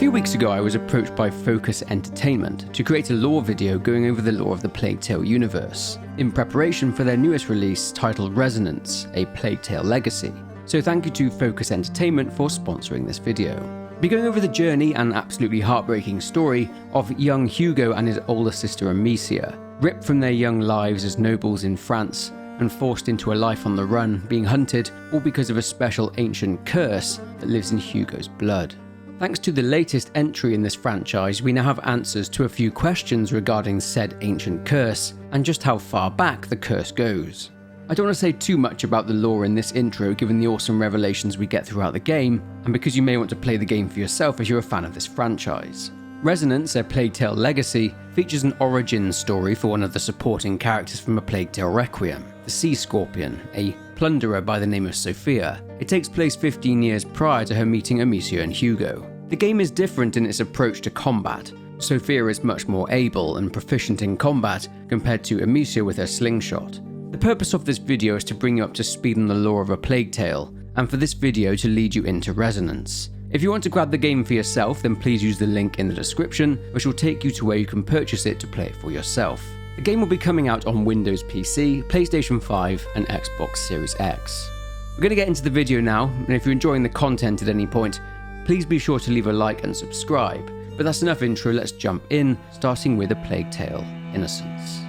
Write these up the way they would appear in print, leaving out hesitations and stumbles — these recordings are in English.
few weeks ago, I was approached by Focus Entertainment to create a lore video going over the lore of the Plague Tale universe, in preparation for their newest release titled Resonance, a Plague Tale Legacy. So thank you to Focus Entertainment for sponsoring this video. We'll be going over the journey and absolutely heartbreaking story of young Hugo and his older sister Amicia, ripped from their young lives as nobles in France and forced into a life on the run, being hunted, all because of a special ancient curse that lives in Hugo's blood. Thanks to the latest entry in this franchise, we now have answers to a few questions regarding said ancient curse and just how far back the curse goes. I don't want to say too much about the lore in this intro given the awesome revelations we get throughout the game, and because you may want to play the game for yourself if you're a fan of this franchise. Resonance, a Plague Tale Legacy, features an origin story for one of the supporting characters from A Plague Tale Requiem, the Sea Scorpion, a plunderer by the name of Sophia. It takes place 15 years prior to her meeting Amicia and Hugo. The game is different in its approach to combat. Sophia is much more able and proficient in combat compared to Amicia with her slingshot. The purpose of this video is to bring you up to speed on the lore of A Plague Tale, and for this video to lead you into Resonance. If you want to grab the game for yourself, then please use the link in the description, which will take you to where you can purchase it to play it for yourself. The game will be coming out on Windows PC, PlayStation 5, and Xbox Series X. We're going to get into the video now, and if you're enjoying the content at any point, please be sure to leave a like and subscribe. But that's enough intro, let's jump in, starting with A Plague Tale Innocence.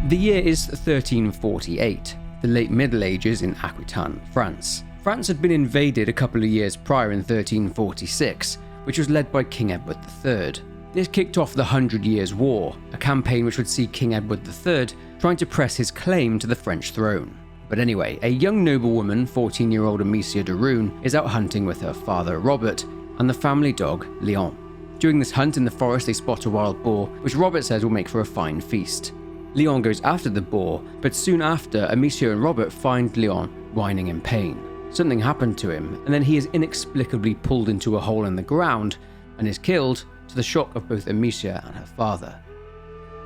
The year is 1348, the late Middle Ages in Aquitaine, France. France had been invaded a couple of years prior in 1346, which was led by King Edward III. This kicked off the 100 Years' War, a campaign which would see King Edward III trying to press his claim to the French throne. But anyway, a young noblewoman, 14-year-old Amicia de Rune, is out hunting with her father Robert and the family dog Leon. During this hunt in the forest, they spot a wild boar, which Robert says will make for a fine feast. Leon goes after the boar, but soon after, Amicia and Robert find Leon whining in pain. Something happened to him, and then he is inexplicably pulled into a hole in the ground and is killed, to the shock of both Amicia and her father.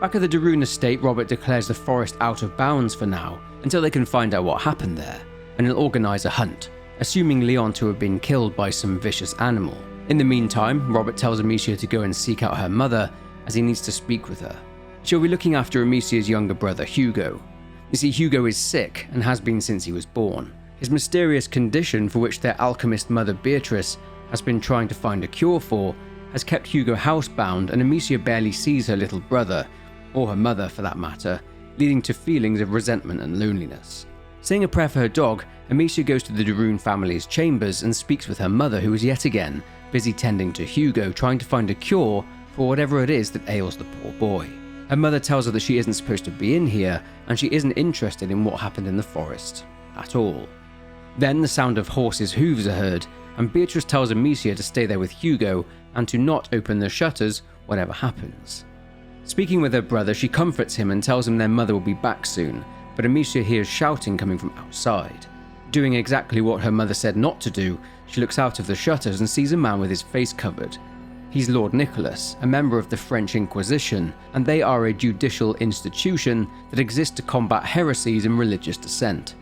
Back at the de Rune estate, Robert declares the forest out of bounds for now, until they can find out what happened there, and he'll organise a hunt, assuming Leon to have been killed by some vicious animal. In the meantime, Robert tells Amicia to go and seek out her mother, as he needs to speak with her. She'll be looking after Amicia's younger brother Hugo. You see, Hugo is sick, and has been since he was born. His mysterious condition, for which their alchemist mother Beatrice has been trying to find a cure for, has kept Hugo housebound, and Amicia barely sees her little brother, or her mother for that matter, leading to feelings of resentment and loneliness. Saying a prayer for her dog, Amicia goes to the de Rune family's chambers and speaks with her mother, who is yet again busy tending to Hugo, trying to find a cure for whatever it is that ails the poor boy. Her mother tells her that she isn't supposed to be in here, and she isn't interested in what happened in the forest at all. Then the sound of horses' hooves are heard, and Beatrice tells Amicia to stay there with Hugo and to not open the shutters whatever happens. Speaking with her brother, she comforts him and tells him their mother will be back soon, but Amicia hears shouting coming from outside. Doing exactly what her mother said not to do, she looks out of the shutters and sees a man with his face covered. He's Lord Nicholas, a member of the French Inquisition, and they are a judicial institution that exists to combat heresies and religious dissent.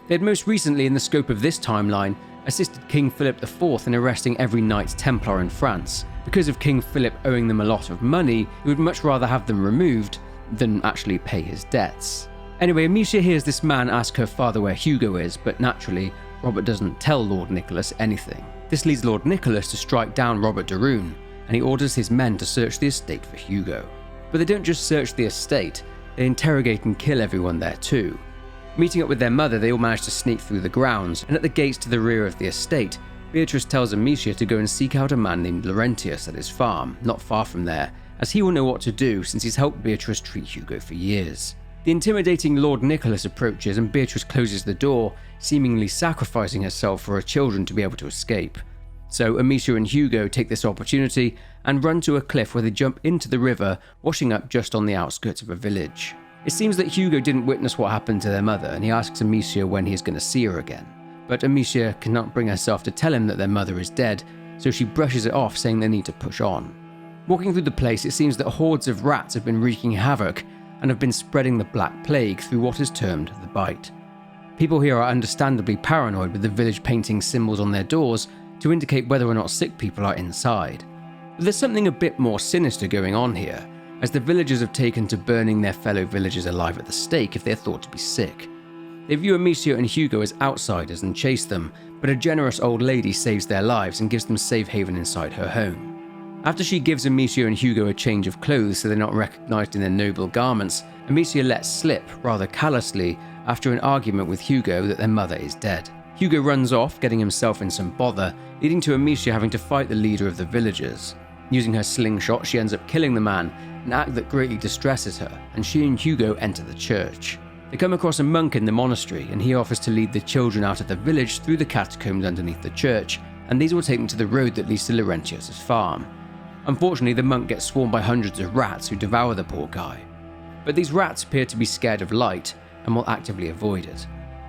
They had most recently, in the scope of this timeline, assisted King Philip IV in arresting every Knights Templar in France. Because of King Philip owing them a lot of money, he would much rather have them removed than actually pay his debts. Anyway, Amicia hears this man ask her father where Hugo is, but naturally, Robert doesn't tell Lord Nicholas anything. This leads Lord Nicholas to strike down Robert de Rune, and he orders his men to search the estate for Hugo. But they don't just search the estate, they interrogate and kill everyone there too. Meeting up with their mother, they all manage to sneak through the grounds, and at the gates to the rear of the estate, Beatrice tells Amicia to go and seek out a man named Laurentius at his farm, not far from there, as he will know what to do since he's helped Beatrice treat Hugo for years. The intimidating Lord Nicholas approaches and Beatrice closes the door, seemingly sacrificing herself for her children to be able to escape. So Amicia and Hugo take this opportunity and run to a cliff where they jump into the river, washing up just on the outskirts of a village. It seems that Hugo didn't witness what happened to their mother, and he asks Amicia when he's going to see her again. But Amicia cannot bring herself to tell him that their mother is dead, so she brushes it off, saying they need to push on. Walking through the place, it seems that hordes of rats have been wreaking havoc and have been spreading the Black Plague through what is termed the Bite. People here are understandably paranoid, with the village painting symbols on their doors to indicate whether or not sick people are inside. But there's something a bit more sinister going on here, as the villagers have taken to burning their fellow villagers alive at the stake if they're thought to be sick. They view Amicia and Hugo as outsiders and chase them, but a generous old lady saves their lives and gives them safe haven inside her home. After she gives Amicia and Hugo a change of clothes so they're not recognised in their noble garments, Amicia lets slip, rather callously, after an argument with Hugo that their mother is dead. Hugo runs off, getting himself in some bother, leading to Amicia having to fight the leader of the villagers. Using her slingshot, she ends up killing the man, an act that greatly distresses her, and she and Hugo enter the church. They come across a monk in the monastery, and he offers to lead the children out of the village through the catacombs underneath the church, and these will take them to the road that leads to Laurentius' farm. Unfortunately, the monk gets swarmed by hundreds of rats who devour the poor guy. But these rats appear to be scared of light, and will actively avoid it.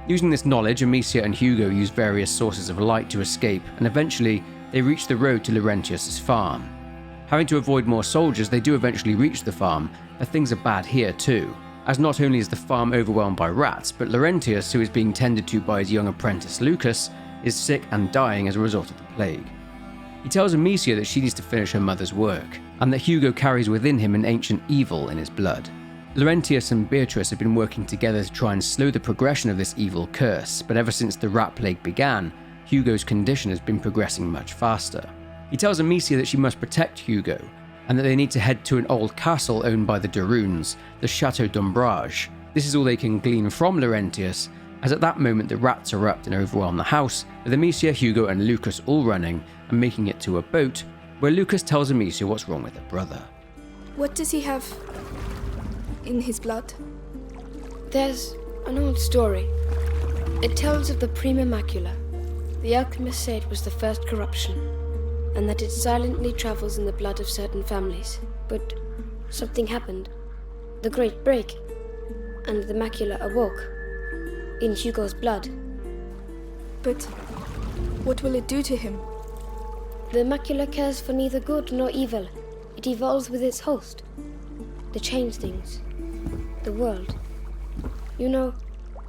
Using this knowledge, Amicia and Hugo use various sources of light to escape, and eventually they reach the road to Laurentius' farm. Having to avoid more soldiers, they do eventually reach the farm, but things are bad here too, as not only is the farm overwhelmed by rats, but Laurentius, who is being tended to by his young apprentice Lucas, is sick and dying as a result of the plague. He tells Amicia that she needs to finish her mother's work, and that Hugo carries within him an ancient evil in his blood. Laurentius and Beatrice have been working together to try and slow the progression of this evil curse, but ever since the rat plague began, Hugo's condition has been progressing much faster. He tells Amicia that she must protect Hugo, and that they need to head to an old castle owned by the Daruns, the Chateau d'Ombrage. This is all they can glean from Laurentius, as at that moment the rats erupt and overwhelm the house, with Amicia, Hugo and Lucas all running and making it to a boat, where Lucas tells Amicia what's wrong with her brother. What does he have in his blood? There's an old story. It tells of the Prima Macula. The alchemist said it was the first corruption, and that it silently travels in the blood of certain families. But something happened. The Great Break, and the Macula awoke in Hugo's blood. But what will it do to him? The Macula cares for neither good nor evil. It evolves with its host. To change things. The world. You know,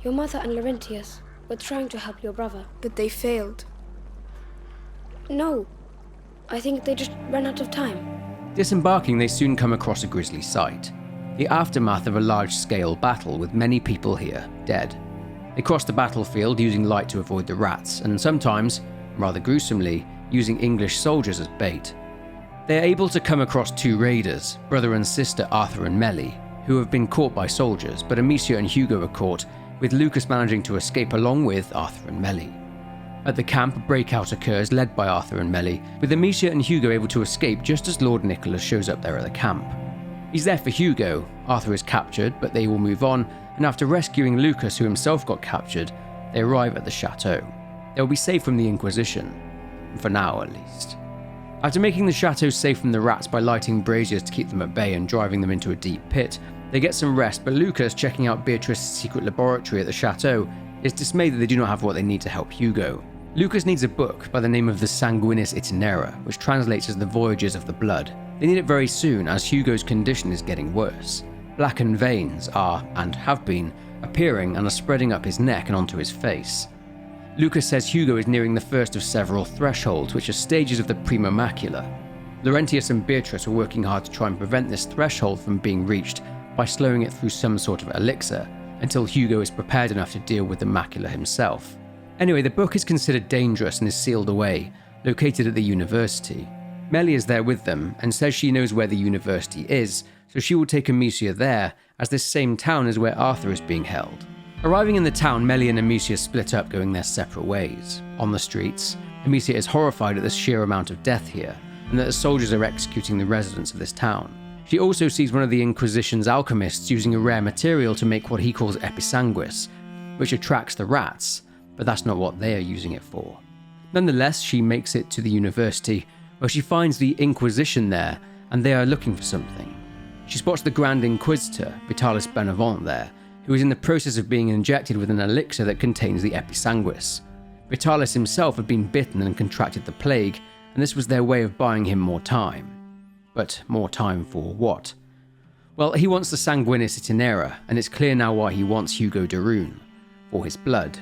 your mother and Laurentius were trying to help your brother. But they failed. No. I think they just ran out of time. Disembarking, they soon come across a grisly sight. The aftermath of a large-scale battle with many people here dead. They cross the battlefield using light to avoid the rats, and sometimes, rather gruesomely, using English soldiers as bait. They are able to come across two raiders, brother and sister Arthur and Melly, who have been caught by soldiers, but Amicia and Hugo are caught, with Lucas managing to escape along with Arthur and Melly. At the camp, a breakout occurs led by Arthur and Melly, with Amicia and Hugo able to escape just as Lord Nicholas shows up there at the camp. He's there for Hugo. Arthur is captured, but they will move on, and after rescuing Lucas, who himself got captured, they arrive at the chateau. They will be safe from the Inquisition, for now at least. After making the chateau safe from the rats by lighting braziers to keep them at bay and driving them into a deep pit, they get some rest, but Lucas, checking out Beatrice's secret laboratory at the chateau, is dismayed that they do not have what they need to help Hugo. Lucas needs a book by the name of the Sanguinis Itinera, which translates as the Voyages of the Blood. They need it very soon, as Hugo's condition is getting worse. Blackened veins are, and have been, appearing and are spreading up his neck and onto his face. Lucas says Hugo is nearing the first of several thresholds, which are stages of the Prima Macula. Laurentius and Beatrice are working hard to try and prevent this threshold from being reached by slowing it through some sort of elixir, until Hugo is prepared enough to deal with the macula himself. Anyway, the book is considered dangerous and is sealed away, located at the university. Melly is there with them and says she knows where the university is, so she will take Amicia there, as this same town is where Arthur is being held. Arriving in the town, Melly and Amicia split up, going their separate ways. On the streets, Amicia is horrified at the sheer amount of death here, and that the soldiers are executing the residents of this town. She also sees one of the Inquisition's alchemists using a rare material to make what he calls episanguis, which attracts the rats, but that's not what they are using it for. Nonetheless, she makes it to the university, where she finds the Inquisition there, and they are looking for something. She spots the Grand Inquisitor, Vitalis Benevent, there, who is in the process of being injected with an elixir that contains the episanguis. Vitalis himself had been bitten and contracted the plague, and this was their way of buying him more time. But more time for what? Well, he wants the Sanguinis Itinera, and it's clear now why he wants Hugo Darun. for his blood.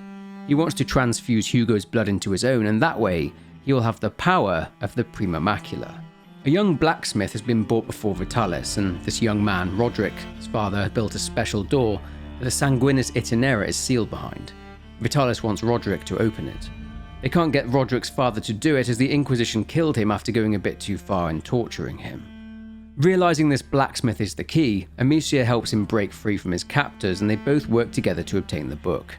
He wants to transfuse Hugo's blood into his own, and that way, he will have the power of the Prima Macula. A young blacksmith has been brought before Vitalis, and this young man, Roderick, his father, built a special door that the Sanguinis Itinera is sealed behind. Vitalis wants Roderick to open it. They can't get Roderick's father to do it as the Inquisition killed him after going a bit too far in torturing him. Realizing this blacksmith is the key, Amicia helps him break free from his captors, and they both work together to obtain the book.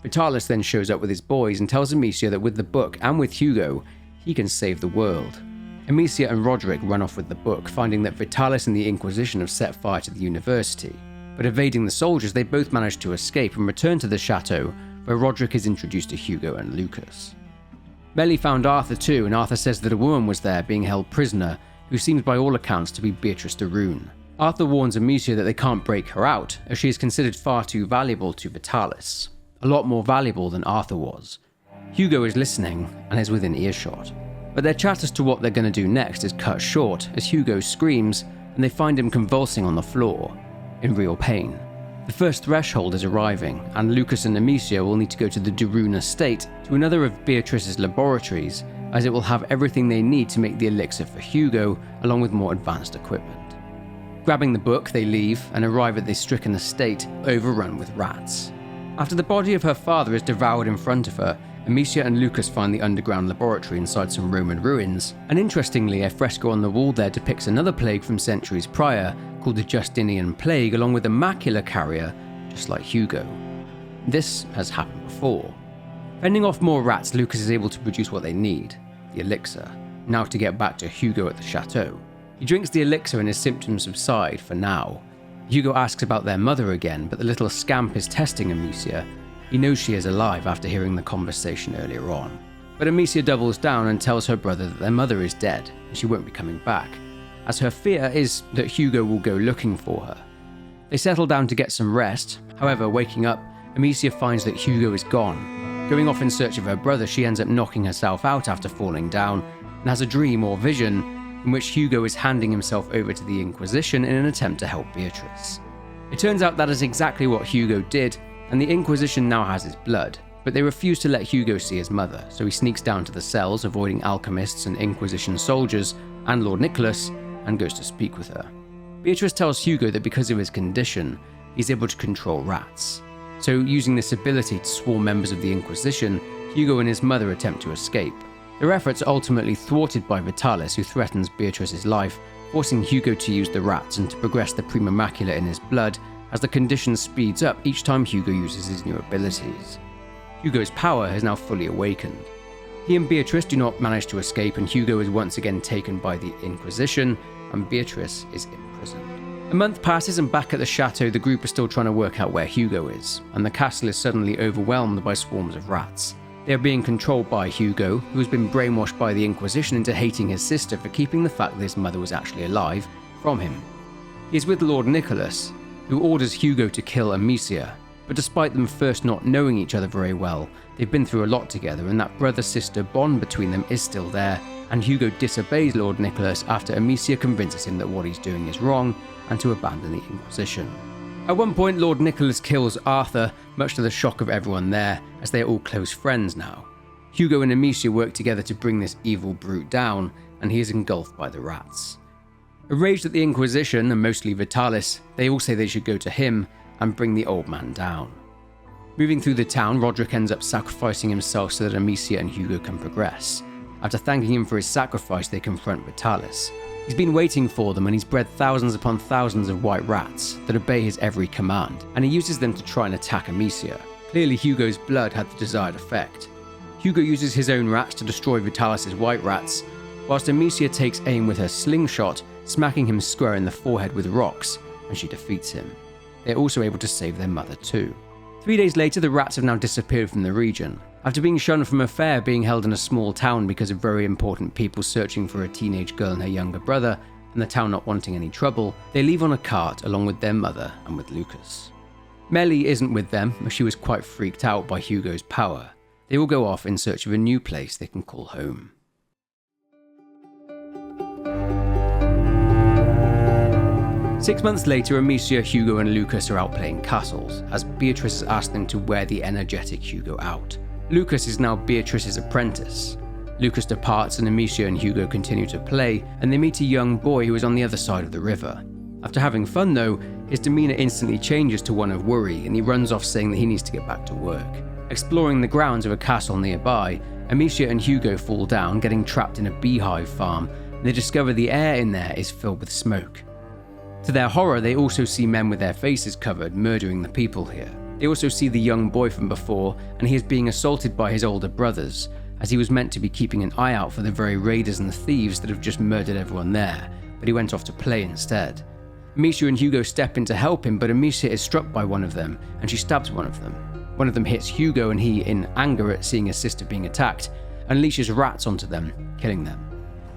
Vitalis then shows up with his boys and tells Amicia that with the book and with Hugo, he can save the world. Amicia and Roderick run off with the book, finding that Vitalis and the Inquisition have set fire to the university. But evading the soldiers, they both manage to escape and return to the chateau, where Roderick is introduced to Hugo and Lucas. Melly found Arthur too, and Arthur says that a woman was there being held prisoner, who seems by all accounts to be Beatrice de Rune. Arthur warns Amicia that they can't break her out, as she is considered far too valuable to Vitalis. A lot more valuable than Arthur was. Hugo is listening and is within earshot. But their chat as to what they're going to do next is cut short as Hugo screams and they find him convulsing on the floor, in real pain. The first threshold is arriving, and Lucas and Amicia will need to go to the de Rune estate, to another of Beatrice's laboratories, as it will have everything they need to make the elixir for Hugo, along with more advanced equipment. Grabbing the book, they leave and arrive at the stricken estate, overrun with rats. After the body of her father is devoured in front of her, Amicia and Lucas find the underground laboratory inside some Roman ruins, and interestingly, a fresco on the wall there depicts another plague from centuries prior, called the Justinian Plague, along with a macula carrier, just like Hugo. This has happened before. Fending off more rats, Lucas is able to produce what they need, the elixir. Now to get back to Hugo at the chateau. He drinks the elixir and his symptoms subside for now. Hugo asks about their mother again, but the little scamp is testing Amicia. He knows she is alive after hearing the conversation earlier on. But Amicia doubles down and tells her brother that their mother is dead and she won't be coming back, as her fear is that Hugo will go looking for her. They settle down to get some rest. However, waking up, Amicia finds that Hugo is gone. Going off in search of her brother, she ends up knocking herself out after falling down and has a dream or vision in which Hugo is handing himself over to the Inquisition in an attempt to help Beatrice. It turns out that is exactly what Hugo did, and the Inquisition now has his blood, but they refuse to let Hugo see his mother, so he sneaks down to the cells, avoiding alchemists and Inquisition soldiers and Lord Nicholas, and goes to speak with her. Beatrice tells Hugo that because of his condition, he's able to control rats. So using this ability to swarm members of the Inquisition, Hugo and his mother attempt to escape. Their efforts are ultimately thwarted by Vitalis, who threatens Beatrice's life, forcing Hugo to use the rats and to progress the Prima Macula in his blood, as the condition speeds up each time Hugo uses his new abilities. Hugo's power has now fully awakened. He and Beatrice do not manage to escape, and Hugo is once again taken by the Inquisition, and Beatrice is imprisoned. A month passes, and back at the chateau, the group is still trying to work out where Hugo is, and the castle is suddenly overwhelmed by swarms of rats. They are being controlled by Hugo, who has been brainwashed by the Inquisition into hating his sister for keeping the fact that his mother was actually alive from him. He is with Lord Nicholas, who orders Hugo to kill Amicia, but despite them first not knowing each other very well, they've been through a lot together, and that brother-sister bond between them is still there, and Hugo disobeys Lord Nicholas after Amicia convinces him that what he's doing is wrong and to abandon the Inquisition. At one point, Lord Nicholas kills Arthur, much to the shock of everyone there, as they are all close friends now. Hugo and Amicia work together to bring this evil brute down, and he is engulfed by the rats. Enraged at the Inquisition, and mostly Vitalis, they all say they should go to him and bring the old man down. Moving through the town, Roderick ends up sacrificing himself so that Amicia and Hugo can progress. After thanking him for his sacrifice, they confront Vitalis. He's been waiting for them, and he's bred thousands upon thousands of white rats that obey his every command, and he uses them to try and attack Amicia. Clearly, Hugo's blood had the desired effect. Hugo uses his own rats to destroy Vitalis' white rats, whilst Amicia takes aim with her slingshot, smacking him square in the forehead with rocks, and she defeats him. They're also able to save their mother too. 3 days later, the rats have now disappeared from the region. After being shunned from a fair being held in a small town because of very important people searching for a teenage girl and her younger brother, and the town not wanting any trouble, they leave on a cart along with their mother and with Lucas. Melly isn't with them, as she was quite freaked out by Hugo's power. They all go off in search of a new place they can call home. 6 months later, Amicia, Hugo and Lucas are out playing castles, as Beatrice has asked them to wear the energetic Hugo out. Lucas is now Beatrice's apprentice. Lucas departs and Amicia and Hugo continue to play, and they meet a young boy who is on the other side of the river. After having fun though, his demeanour instantly changes to one of worry, and he runs off saying that he needs to get back to work. Exploring the grounds of a castle nearby, Amicia and Hugo fall down, getting trapped in a beehive farm, and they discover the air in there is filled with smoke. To their horror, they also see men with their faces covered murdering the people here. They also see the young boy from before, and he is being assaulted by his older brothers, as he was meant to be keeping an eye out for the very raiders and thieves that have just murdered everyone there, but he went off to play instead. Amicia and Hugo step in to help him, but Amicia is struck by one of them, and she stabs one of them. One of them hits Hugo, and he, in anger at seeing his sister being attacked, unleashes rats onto them, killing them.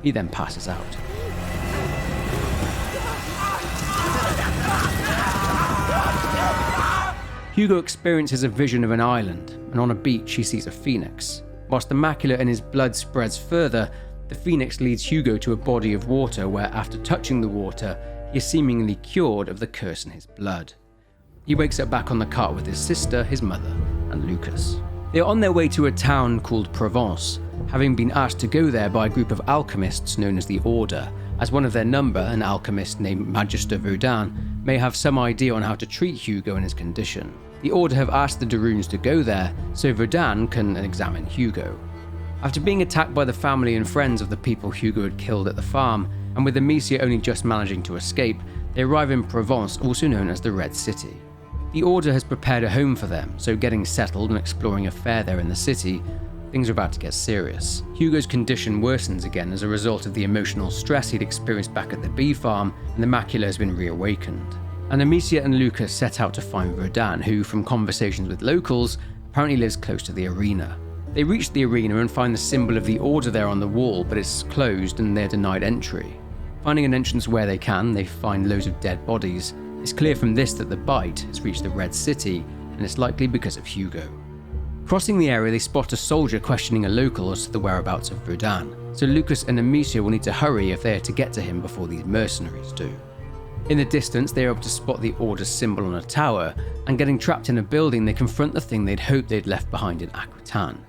He then passes out. Hugo experiences a vision of an island, and on a beach he sees a phoenix. Whilst the macula in his blood spreads further, the phoenix leads Hugo to a body of water where, after touching the water, he is seemingly cured of the curse in his blood. He wakes up back on the cart with his sister, his mother, and Lucas. They are on their way to a town called Provence, having been asked to go there by a group of alchemists known as the Order, as one of their number, an alchemist named Magister Vaudin, may have some idea on how to treat Hugo and his condition. The Order have asked the Daruns to go there so Vaudin can examine Hugo. After being attacked by the family and friends of the people Hugo had killed at the farm, and with Amicia only just managing to escape, they arrive in Provence, also known as the Red City. The Order has prepared a home for them, so getting settled and exploring a fair there in the city, things are about to get serious. Hugo's condition worsens again as a result of the emotional stress he'd experienced back at the bee farm, and the macula has been reawakened. And Amicia and Lucas set out to find Vaudin, who, from conversations with locals, apparently lives close to the arena. They reach the arena and find the symbol of the Order there on the wall, but it's closed and they're denied entry. Finding an entrance where they can, they find loads of dead bodies. It's clear from this that the bite has reached the Red City, and it's likely because of Hugo. Crossing the area, they spot a soldier questioning a local as to the whereabouts of Vaudin, so Lucas and Amicia will need to hurry if they are to get to him before these mercenaries do. In the distance, they are able to spot the Order's symbol on a tower, and getting trapped in a building, they confront the thing they'd hoped they'd left behind in Aquitaine.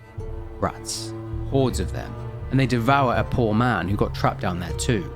Rats. Hordes of them, and they devour a poor man who got trapped down there too.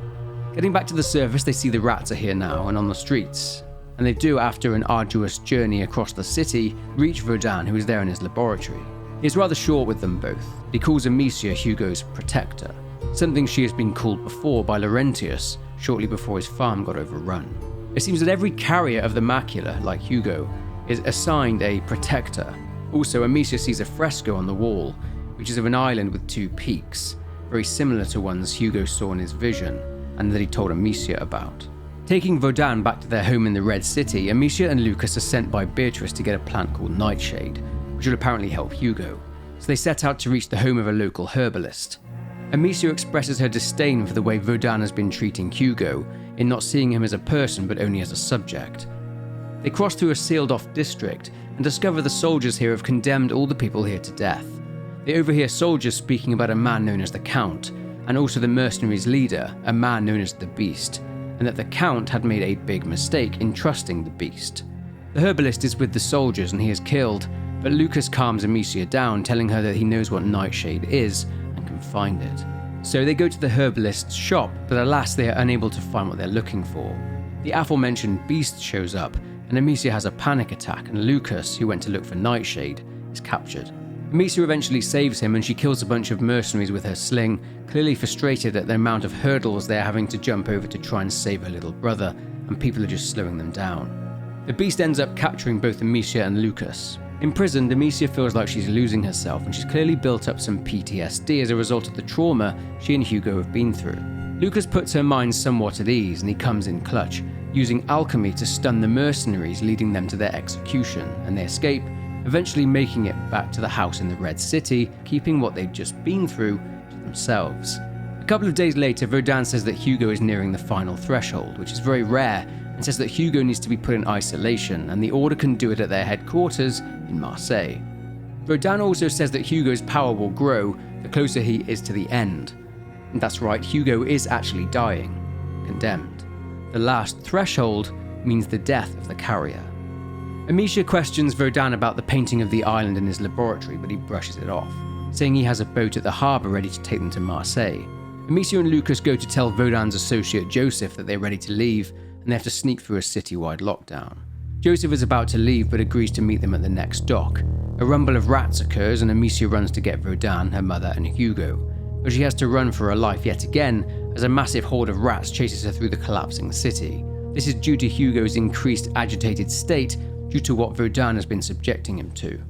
Getting back to the surface, they see the rats are here now and on the streets, and they do, after an arduous journey across the city, reach Vaudin, who is there in his laboratory. He is rather short with them both. He calls Amicia Hugo's protector, something she has been called before by Laurentius shortly before his farm got overrun. It seems that every carrier of the macula, like Hugo, is assigned a protector. Also, Amicia sees a fresco on the wall, which is of an island with two peaks, very similar to ones Hugo saw in his vision, and that he told Amicia about. Taking Vaudin back to their home in the Red City, Amicia and Lucas are sent by Beatrice to get a plant called Nightshade, which will apparently help Hugo, so they set out to reach the home of a local herbalist. Amicia expresses her disdain for the way Vaudin has been treating Hugo, in not seeing him as a person but only as a subject. They cross through a sealed-off district and discover the soldiers here have condemned all the people here to death. They overhear soldiers speaking about a man known as the Count, and also the mercenaries' leader, a man known as the Beast, and that the Count had made a big mistake in trusting the Beast. The herbalist is with the soldiers and he is killed, but Lucas calms Amicia down, telling her that he knows what Nightshade is and can find it. So they go to the herbalist's shop, but alas, they are unable to find what they're looking for. The aforementioned Beast shows up, and Amicia has a panic attack, and Lucas, who went to look for Nightshade, is captured. Amicia eventually saves him, and she kills a bunch of mercenaries with her sling, clearly frustrated at the amount of hurdles they're having to jump over to try and save her little brother, and people are just slowing them down. The Beast ends up capturing both Amicia and Lucas. Imprisoned, Amicia feels like she's losing herself, and she's clearly built up some PTSD as a result of the trauma she and Hugo have been through. Lucas puts her mind somewhat at ease, and he comes in clutch, using alchemy to stun the mercenaries, leading them to their execution, and they escape, eventually making it back to the house in the Red City, keeping what they'd just been through to themselves. A couple of days later, Vaudin says that Hugo is nearing the final threshold, which is very rare, and says that Hugo needs to be put in isolation, and the Order can do it at their headquarters in Marseille. Vaudin also says that Hugo's power will grow the closer he is to the end. And that's right, Hugo is actually dying, condemned. The The last threshold means the death of the carrier. Amicia questions Vaudin about the painting of the island in his laboratory, but he brushes it off, saying he has a boat at the harbour ready to take them to Marseille. Amicia and Lucas go to tell Vaudin's associate Joseph that they're ready to leave, and they have to sneak through a citywide lockdown. Joseph is about to leave but agrees to meet them at the next dock. A rumble of rats occurs and Amicia runs to get Vaudin, her mother, and Hugo, but she has to run for her life yet again as a massive horde of rats chases her through the collapsing city. This is due to Hugo's increased agitated state due to what Vaudin has been subjecting him to.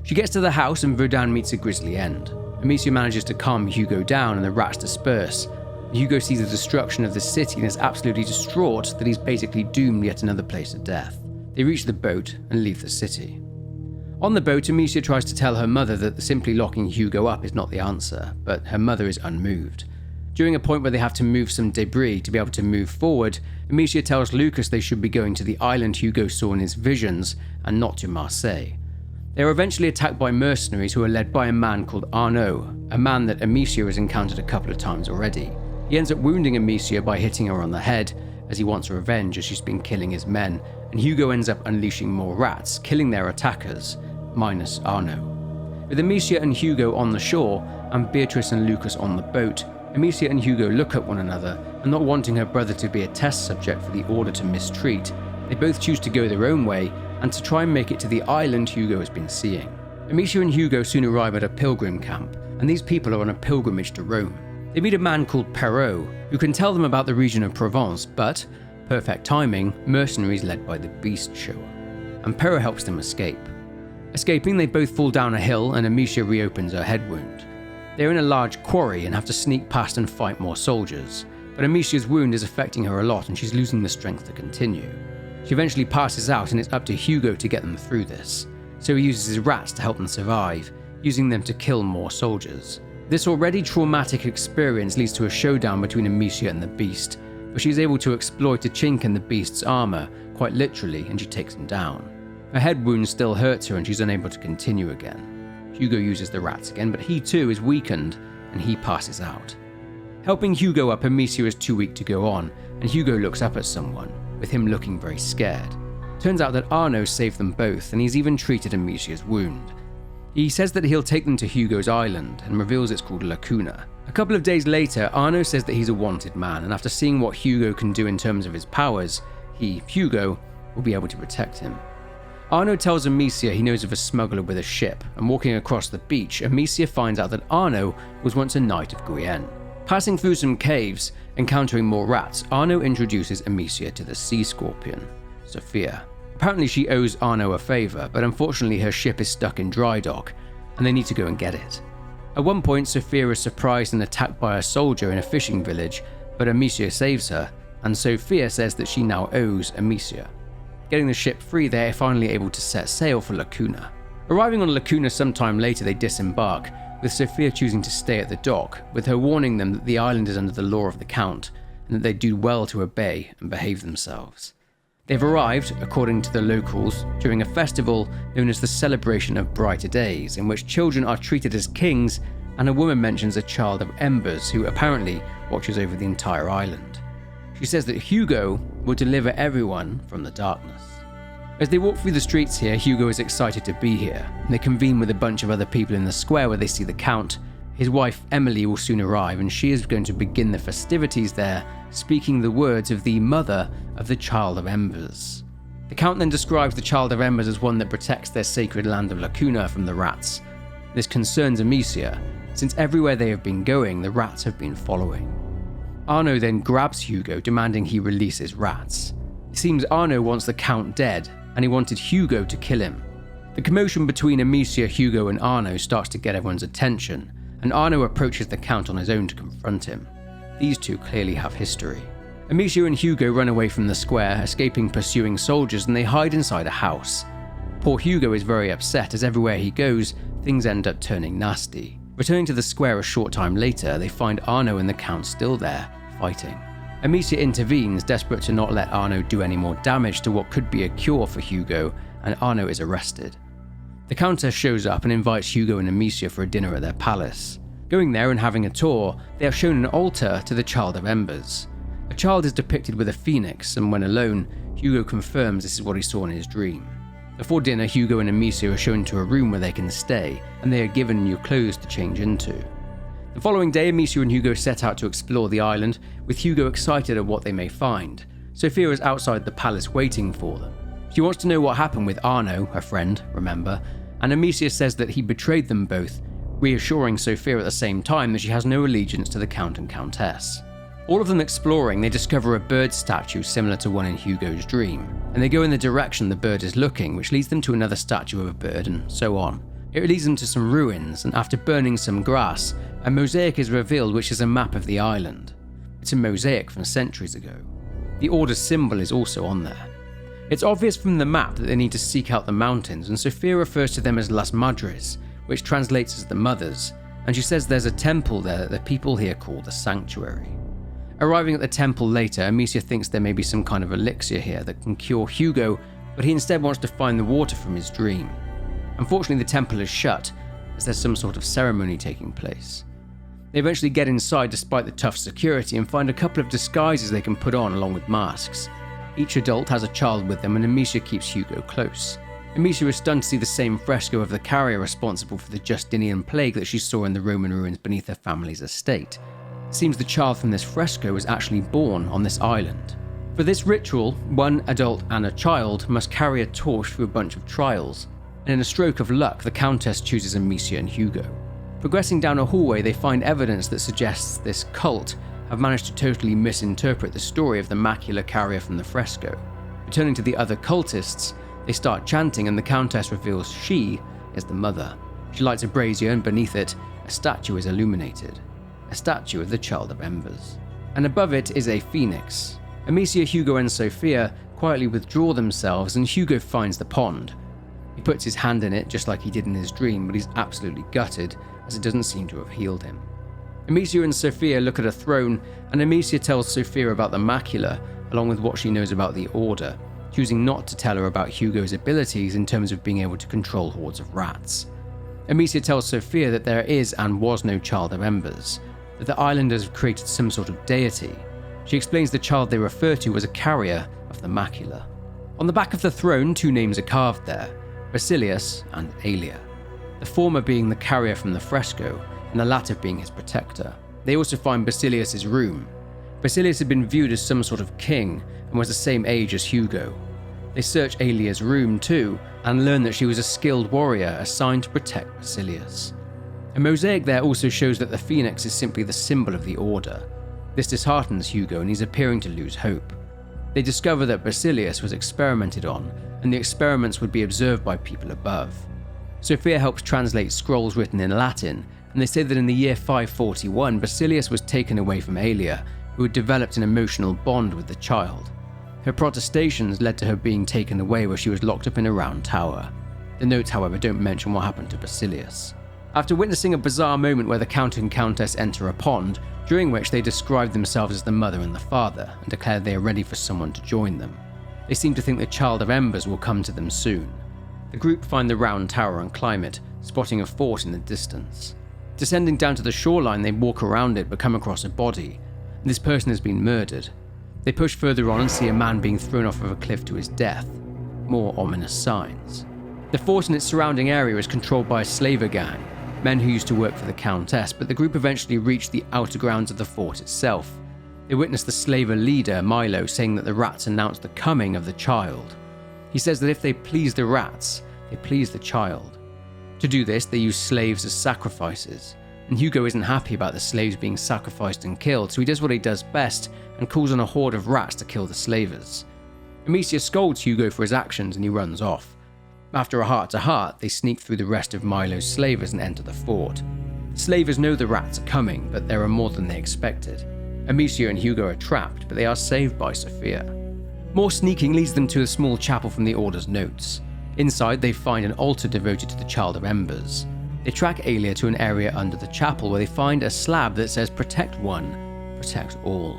She gets to the house and Vaudin meets a grisly end. Amicia manages to calm Hugo down and the rats disperse. Hugo sees the destruction of the city and is absolutely distraught that he's basically doomed yet another place of death. They reach the boat and leave the city. On the boat, Amicia tries to tell her mother that simply locking Hugo up is not the answer, but her mother is unmoved. During a point where they have to move some debris to be able to move forward, Amicia tells Lucas they should be going to the island Hugo saw in his visions and not to Marseille. They are eventually attacked by mercenaries who are led by a man called Arnaud, a man that Amicia has encountered a couple of times already. He ends up wounding Amicia by hitting her on the head, as he wants revenge as she's been killing his men, and Hugo ends up unleashing more rats, killing their attackers, minus Arnaud. With Amicia and Hugo on the shore, and Beatrice and Lucas on the boat, Amicia and Hugo look at one another, and not wanting her brother to be a test subject for the order to mistreat, they both choose to go their own way, and to try and make it to the island Hugo has been seeing. Amicia and Hugo soon arrive at a pilgrim camp, and these people are on a pilgrimage to Rome. They meet a man called Perrault, who can tell them about the region of Provence, but, perfect timing, mercenaries led by the Beast show up, and Perrault helps them escape. Escaping, they both fall down a hill and Amicia reopens her head wound. They're in a large quarry and have to sneak past and fight more soldiers, but Amicia's wound is affecting her a lot and she's losing the strength to continue. She eventually passes out and it's up to Hugo to get them through this, so he uses his rats to help them survive, using them to kill more soldiers. This already traumatic experience leads to a showdown between Amicia and the Beast, but she's able to exploit a chink in the Beast's armor, quite literally, and she takes him down. Her head wound still hurts her and she's unable to continue again. Hugo uses the rats again, but he too is weakened and he passes out. Helping Hugo up, Amicia is too weak to go on, and Hugo looks up at someone, with him looking very scared. Turns out that Arnaud saved them both, and he's even treated Amicia's wound. He says that he'll take them to Hugo's island, and reveals it's called Lacuna. A couple of days later, Arnaud says that he's a wanted man, and after seeing what Hugo can do in terms of his powers, he, Hugo, will be able to protect him. Arnaud tells Amicia he knows of a smuggler with a ship, and walking across the beach, Amicia finds out that Arnaud was once a knight of Guyenne. Passing through some caves, encountering more rats, Arnaud introduces Amicia to the sea scorpion, Sophia. Apparently she owes Arnaud a favour, but unfortunately her ship is stuck in dry dock, and they need to go and get it. At one point, Sophia is surprised and attacked by a soldier in a fishing village, but Amicia saves her, and Sophia says that she now owes Amicia. Getting the ship free, they are finally able to set sail for Lacuna. Arriving on Lacuna sometime later, they disembark, with Sophia choosing to stay at the dock, with her warning them that the island is under the law of the Count, and that they do well to obey and behave themselves. They've arrived, according to the locals, during a festival known as the Celebration of Brighter Days, in which children are treated as kings, and a woman mentions a child of embers who apparently watches over the entire island. She says that Hugo will deliver everyone from the darkness. As they walk through the streets here, Hugo is excited to be here, and they convene with a bunch of other people in the square where they see the Count. His wife Emily will soon arrive, and she is going to begin the festivities there, speaking the words of the mother of the Child of Embers. The Count then describes the Child of Embers as one that protects their sacred land of Lacuna from the rats. This concerns Amicia, since everywhere they have been going, the rats have been following. Arnaud then grabs Hugo, demanding he release his rats. It seems Arnaud wants the Count dead, and he wanted Hugo to kill him. The commotion between Amicia, Hugo, and Arnaud starts to get everyone's attention, and Arnaud approaches the Count on his own to confront him. These two clearly have history. Amicia and Hugo run away from the square, escaping pursuing soldiers, and they hide inside a house. Poor Hugo is very upset, as everywhere he goes, things end up turning nasty. Returning to the square a short time later, they find Arnaud and the Count still there, fighting. Amicia intervenes, desperate to not let Arnaud do any more damage to what could be a cure for Hugo, and Arnaud is arrested. The Countess shows up and invites Hugo and Amicia for a dinner at their palace. Going there and having a tour, they are shown an altar to the Child of Embers. A child is depicted with a phoenix, and when alone, Hugo confirms this is what he saw in his dream. Before dinner, Hugo and Amicia are shown to a room where they can stay, and they are given new clothes to change into. The following day, Amicia and Hugo set out to explore the island, with Hugo excited at what they may find. Sophia is outside the palace waiting for them. She wants to know what happened with Arno, her friend, remember, and Amicia says that he betrayed them both, reassuring Sophia at the same time that she has no allegiance to the Count and Countess. All of them exploring, they discover a bird statue similar to one in Hugo's dream, and they go in the direction the bird is looking, which leads them to another statue of a bird, and so on. It leads them to some ruins, and after burning some grass, a mosaic is revealed which is a map of the island. It's a mosaic from centuries ago. The Order's symbol is also on there. It's obvious from the map that they need to seek out the mountains, and Sophia refers to them as Las Madres, which translates as the Mothers, and she says there's a temple there that the people here call the Sanctuary. Arriving at the temple later, Amicia thinks there may be some kind of elixir here that can cure Hugo, but he instead wants to find the water from his dream. Unfortunately, the temple is shut, as there's some sort of ceremony taking place. They eventually get inside despite the tough security and find a couple of disguises they can put on along with masks. Each adult has a child with them, and Amicia keeps Hugo close. Amicia is stunned to see the same fresco of the carrier responsible for the Justinian plague that she saw in the Roman ruins beneath her family's estate. It seems the child from this fresco was actually born on this island. For this ritual, one adult and a child must carry a torch through a bunch of trials, and in a stroke of luck, the Countess chooses Amicia and Hugo. Progressing down a hallway, they find evidence that suggests this cult have managed to totally misinterpret the story of the Macula carrier from the fresco. Returning to the other cultists, they start chanting, and the Countess reveals she is the mother. She lights a brazier, and beneath it, a statue is illuminated. A statue of the Child of Embers. And above it is a phoenix. Amicia, Hugo, and Sophia quietly withdraw themselves, and Hugo finds the pond. He puts his hand in it just like he did in his dream, but he's absolutely gutted, as it doesn't seem to have healed him. Amicia and Sophia look at a throne, and Amicia tells Sophia about the macula, along with what she knows about the Order, choosing not to tell her about Hugo's abilities in terms of being able to control hordes of rats. Amicia tells Sophia that there is and was no Child of Embers, that the islanders have created some sort of deity. She explains the child they refer to as a carrier of the macula. On the back of the throne, two names are carved there, Basilius and Aelia, the former being the carrier from the fresco, and the latter being his protector. They also find Basilius's room. Basilius had been viewed as some sort of king and was the same age as Hugo. They search Aelia's room too, and learn that she was a skilled warrior assigned to protect Basilius. A mosaic there also shows that the phoenix is simply the symbol of the Order. This disheartens Hugo, and he's appearing to lose hope. They discover that Basilius was experimented on, and the experiments would be observed by people above. Sophia helps translate scrolls written in Latin, and they say that in the year 541, Basilius was taken away from Aelia, who had developed an emotional bond with the child. Her protestations led to her being taken away, where she was locked up in a round tower. The notes, however, don't mention what happened to Basilius. After witnessing a bizarre moment where the Count and Countess enter a pond, during which they describe themselves as the mother and the father, and declare they are ready for someone to join them. They seem to think the Child of Embers will come to them soon. The group find the round tower and climb it, spotting a fort in the distance. Descending down to the shoreline, they walk around it but come across a body. This person has been murdered. They push further on and see a man being thrown off of a cliff to his death. More ominous signs. The fort and its surrounding area is controlled by a slaver gang, men who used to work for the Countess, but the group eventually reach the outer grounds of the fort itself. They witness the slaver leader, Milo, saying that the rats announce the coming of the child. He says that if they please the rats, they please the child. To do this, they use slaves as sacrifices, and Hugo isn't happy about the slaves being sacrificed and killed, so he does what he does best and calls on a horde of rats to kill the slavers. Amicia scolds Hugo for his actions and he runs off. After a heart-to-heart, they sneak through the rest of Milo's slavers and enter the fort. The slavers know the rats are coming, but there are more than they expected. Amicia and Hugo are trapped, but they are saved by Sophia. More sneaking leads them to a small chapel from the Order's notes. Inside, they find an altar devoted to the Child of Embers. They track Aelia to an area under the chapel where they find a slab that says "Protect one, protect all."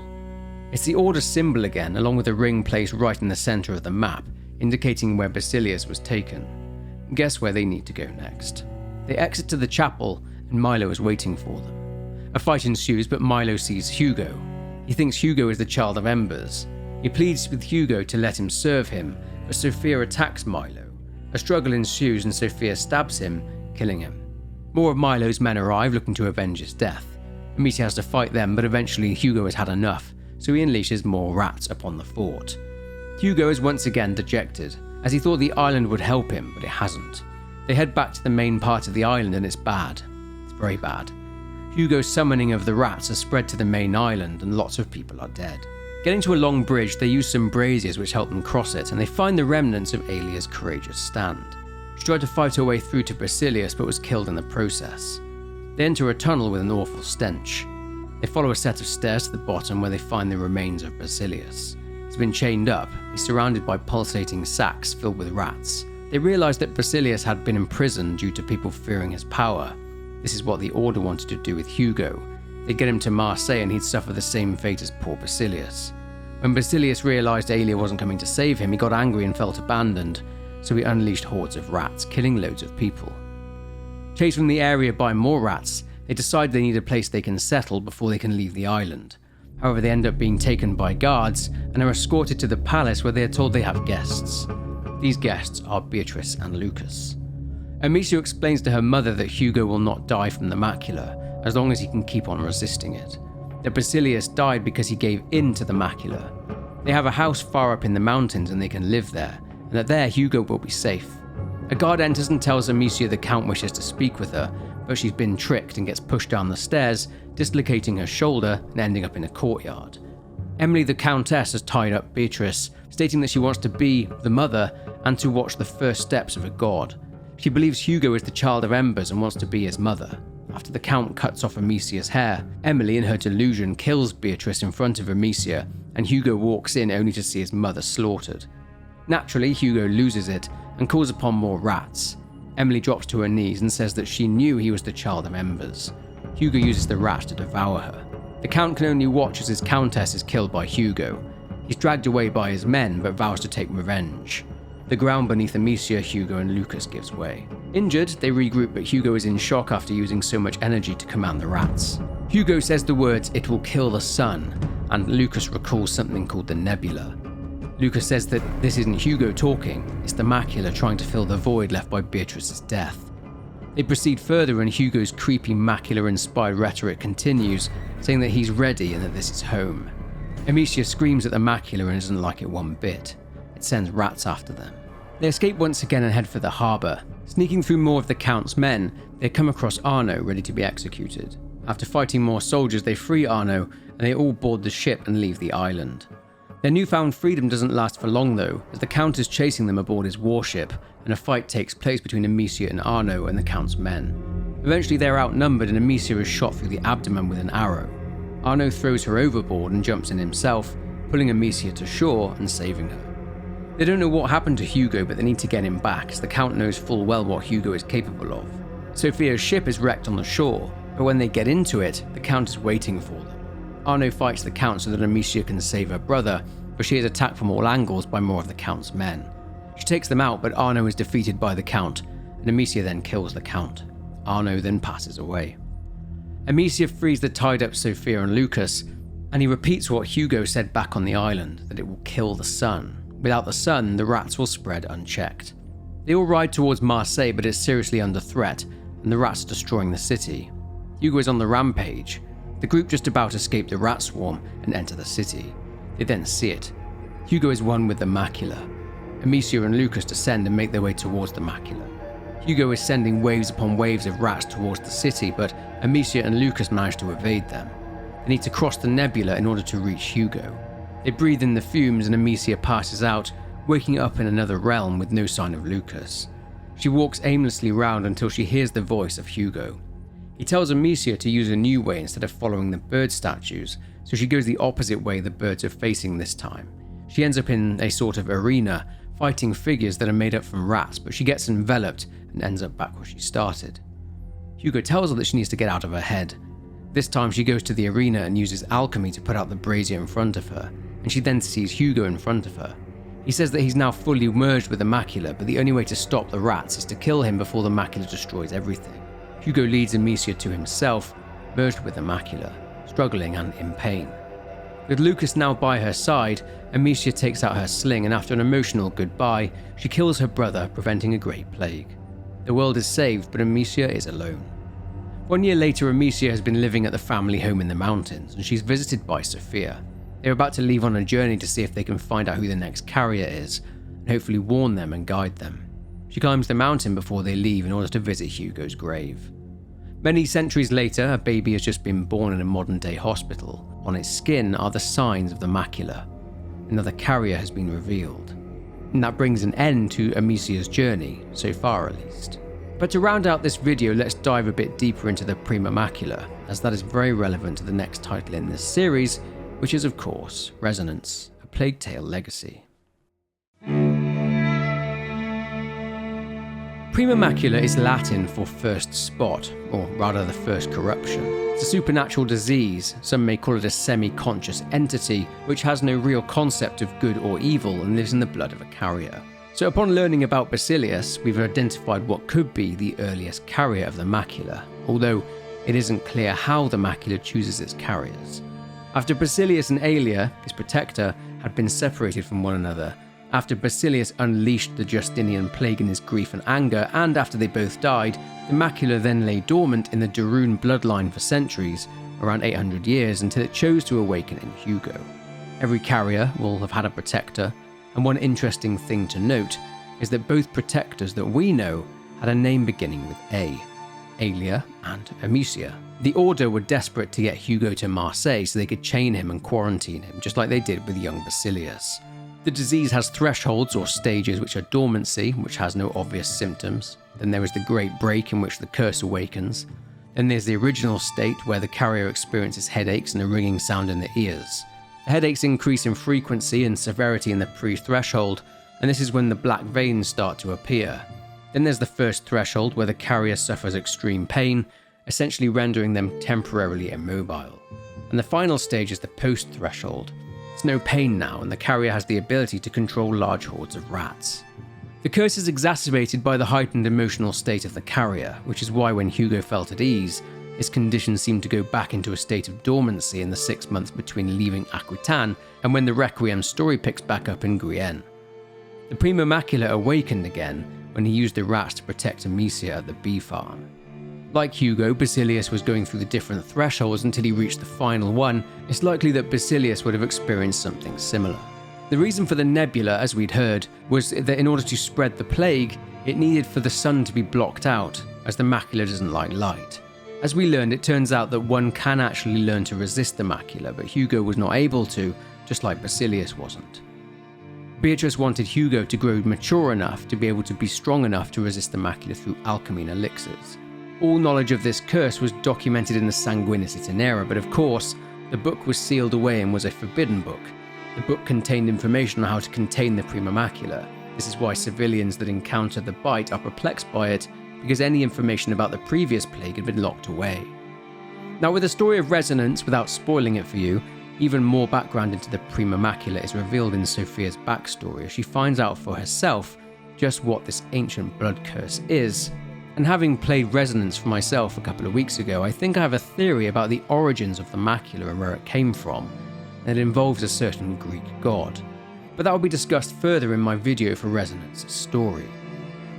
It's the Order symbol again, along with a ring placed right in the center of the map, indicating where Basilius was taken. Guess where they need to go next. They exit to the chapel, and Milo is waiting for them. A fight ensues, but Milo sees Hugo. He thinks Hugo is the child of Embers. He pleads with Hugo to let him serve him, but Sophia attacks Milo. A struggle ensues and Sophia stabs him, killing him. More of Milo's men arrive looking to avenge his death. Amicia has to fight them, but eventually Hugo has had enough, so he unleashes more rats upon the fort. Hugo is once again dejected, as he thought the island would help him, but it hasn't. They head back to the main part of the island and it's bad. It's very bad. Hugo's summoning of the rats has spread to the main island and lots of people are dead. Getting to a long bridge, they use some braziers which help them cross it, and they find the remnants of Alia's courageous stand. She tried to fight her way through to Basilius but was killed in the process. They enter a tunnel with an awful stench. They follow a set of stairs to the bottom where they find the remains of Basilius. He's been chained up, he's surrounded by pulsating sacks filled with rats. They realise that Basilius had been imprisoned due to people fearing his power. This is what the Order wanted to do with Hugo. They'd get him to Marseille and he'd suffer the same fate as poor Basilius. When Basilius realised Alia wasn't coming to save him, he got angry and felt abandoned, so he unleashed hordes of rats, killing loads of people. Chased from the area by more rats, they decide they need a place they can settle before they can leave the island. However, they end up being taken by guards and are escorted to the palace where they are told they have guests. These guests are Beatrice and Lucas. Amicia explains to her mother that Hugo will not die from the macula, as long as he can keep on resisting it. That Basilius died because he gave in to the macula. They have a house far up in the mountains and they can live there, and that there Hugo will be safe. A guard enters and tells Amicia the Count wishes to speak with her, but she's been tricked and gets pushed down the stairs, dislocating her shoulder and ending up in a courtyard. Emily the Countess has tied up Beatrice, stating that she wants to be the mother and to watch the first steps of a god. She believes Hugo is the child of Embers and wants to be his mother. After the Count cuts off Amicia's hair, Emily in her delusion kills Beatrice in front of Amicia, and Hugo walks in only to see his mother slaughtered. Naturally, Hugo loses it and calls upon more rats. Emily drops to her knees and says that she knew he was the child of Embers. Hugo uses the rats to devour her. The Count can only watch as his Countess is killed by Hugo. He's dragged away by his men but vows to take revenge. The ground beneath Amicia, Hugo and Lucas gives way. Injured, they regroup but Hugo is in shock after using so much energy to command the rats. Hugo says the words, "It will kill the sun," and Lucas recalls something called the nebula. Lucas says that this isn't Hugo talking, it's the macula trying to fill the void left by Beatrice's death. They proceed further and Hugo's creepy macula-inspired rhetoric continues, saying that he's ready and that this is home. Amicia screams at the macula and doesn't like it one bit. It sends rats after them. They escape once again and head for the harbour. Sneaking through more of the Count's men, they come across Arno ready to be executed. After fighting more soldiers, they free Arno and they all board the ship and leave the island. Their newfound freedom doesn't last for long though, as the Count is chasing them aboard his warship, and a fight takes place between Amicia and Arno and the Count's men. Eventually they're outnumbered and Amicia is shot through the abdomen with an arrow. Arno throws her overboard and jumps in himself, pulling Amicia to shore and saving her. They don't know what happened to Hugo, but they need to get him back, as the Count knows full well what Hugo is capable of. Sophia's ship is wrecked on the shore, but when they get into it, the Count is waiting for them. Arno fights the Count so that Amicia can save her brother, but she is attacked from all angles by more of the Count's men. She takes them out, but Arno is defeated by the Count, and Amicia then kills the Count. Arno then passes away. Amicia frees the tied-up Sophia and Lucas, and he repeats what Hugo said back on the island, that it will kill the sun. Without the sun, the rats will spread unchecked. They all ride towards Marseille, but it's seriously under threat, and the rats are destroying the city. Hugo is on the rampage. The group just about escape the rat swarm and enter the city. They then see it. Hugo is one with the macula. Amicia and Lucas descend and make their way towards the macula. Hugo is sending waves upon waves of rats towards the city, but Amicia and Lucas manage to evade them. They need to cross the nebula in order to reach Hugo. They breathe in the fumes and Amicia passes out, waking up in another realm with no sign of Lucas. She walks aimlessly around until she hears the voice of Hugo. He tells Amicia to use a new way instead of following the bird statues, so she goes the opposite way the birds are facing this time. She ends up in a sort of arena, fighting figures that are made up from rats, but she gets enveloped and ends up back where she started. Hugo tells her that she needs to get out of her head. This time she goes to the arena and uses alchemy to put out the brazier in front of her, and she then sees Hugo in front of her. He says that he's now fully merged with the macula, but the only way to stop the rats is to kill him before the macula destroys everything. Hugo leads Amicia to himself, merged with the macula, struggling and in pain. With Lucas now by her side, Amicia takes out her sling, and after an emotional goodbye, she kills her brother, preventing a great plague. The world is saved, but Amicia is alone. 1 year later, Amicia has been living at the family home in the mountains, and she's visited by Sophia. They're about to leave on a journey to see if they can find out who the next carrier is, and hopefully warn them and guide them. She climbs the mountain before they leave in order to visit Hugo's grave. Many centuries later, a baby has just been born in a modern-day hospital. On its skin are the signs of the macula. Another carrier has been revealed. And that brings an end to Amicia's journey, so far at least. But to round out this video, let's dive a bit deeper into the Prima Macula, as that is very relevant to the next title in this series, which is of course Resonance, a Plague Tale legacy. Prima Macula is Latin for first spot, or rather the first corruption. It's a supernatural disease, some may call it a semi-conscious entity, which has no real concept of good or evil and lives in the blood of a carrier. So upon learning about Basilius, we've identified what could be the earliest carrier of the macula, although it isn't clear how the macula chooses its carriers. After Basilius and Aelia, his protector, had been separated from one another, after Basilius unleashed the Justinian plague in his grief and anger, and after they both died, the macula then lay dormant in the Darun bloodline for centuries, around 800 years, until it chose to awaken in Hugo. Every carrier will have had a protector, and one interesting thing to note is that both protectors that we know had a name beginning with A, Aelia and Amicia. The Order were desperate to get Hugo to Marseille so they could chain him and quarantine him, just like they did with young Basilius. The disease has thresholds or stages, which are dormancy, which has no obvious symptoms. Then there is the Great Break, in which the curse awakens. Then there's the original state, where the carrier experiences headaches and a ringing sound in the ears. The headaches increase in frequency and severity in the pre-threshold, and this is when the black veins start to appear. Then there's the first threshold, where the carrier suffers extreme pain, essentially rendering them temporarily immobile. And the final stage is the post-threshold. There's no pain now, and the carrier has the ability to control large hordes of rats. The curse is exacerbated by the heightened emotional state of the carrier, which is why when Hugo felt at ease, his condition seemed to go back into a state of dormancy in the 6 months between leaving Aquitaine and when the Requiem story picks back up in Guyenne. The Prima Macula awakened again when he used the rats to protect Amicia at the bee farm. Like Hugo, Basilius was going through the different thresholds until he reached the final one. It's likely that Basilius would have experienced something similar. The reason for the nebula, as we'd heard, was that in order to spread the plague, it needed for the sun to be blocked out, as the macula doesn't like light. As we learned, it turns out that one can actually learn to resist the macula, but Hugo was not able to, just like Basilius wasn't. Beatrice wanted Hugo to grow mature enough to be able to be strong enough to resist the macula through alchemy and elixirs. All knowledge of this curse was documented in the Sanguinis Itinera, but of course, the book was sealed away and was a forbidden book. The book contained information on how to contain the Prima Macula. This is why civilians that encounter the bite are perplexed by it, because any information about the previous plague had been locked away. Now, with the story of Resonance, without spoiling it for you, even more background into the Prima Macula is revealed in Sophia's backstory as she finds out for herself just what this ancient blood curse is. And having played Resonance for myself a couple of weeks ago, I think I have a theory about the origins of the macula and where it came from, and it involves a certain Greek god. But that will be discussed further in my video for Resonance's story.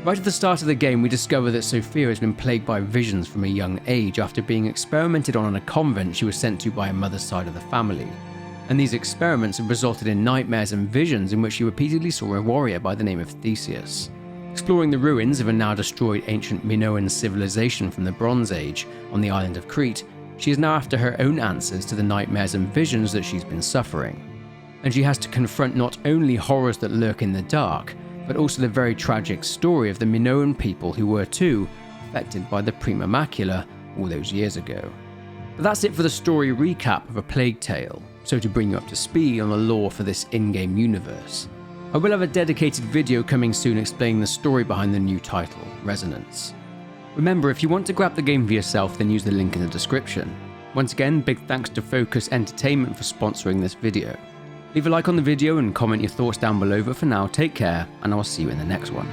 Right at the start of the game, we discover that Sophia has been plagued by visions from a young age after being experimented on in a convent she was sent to by her mother's side of the family. And these experiments have resulted in nightmares and visions in which she repeatedly saw a warrior by the name of Theseus. Exploring the ruins of a now destroyed ancient Minoan civilization from the Bronze Age on the island of Crete, she is now after her own answers to the nightmares and visions that she's been suffering. And she has to confront not only horrors that lurk in the dark, but also the very tragic story of the Minoan people who were too affected by the Prima Macula all those years ago. But that's it for the story recap of A Plague Tale, so to bring you up to speed on the lore for this in-game universe. I will have a dedicated video coming soon explaining the story behind the new title, Resonance. Remember, if you want to grab the game for yourself, then use the link in the description. Once again, big thanks to Focus Entertainment for sponsoring this video. Leave a like on the video and comment your thoughts down below, but for now, take care, and I'll see you in the next one.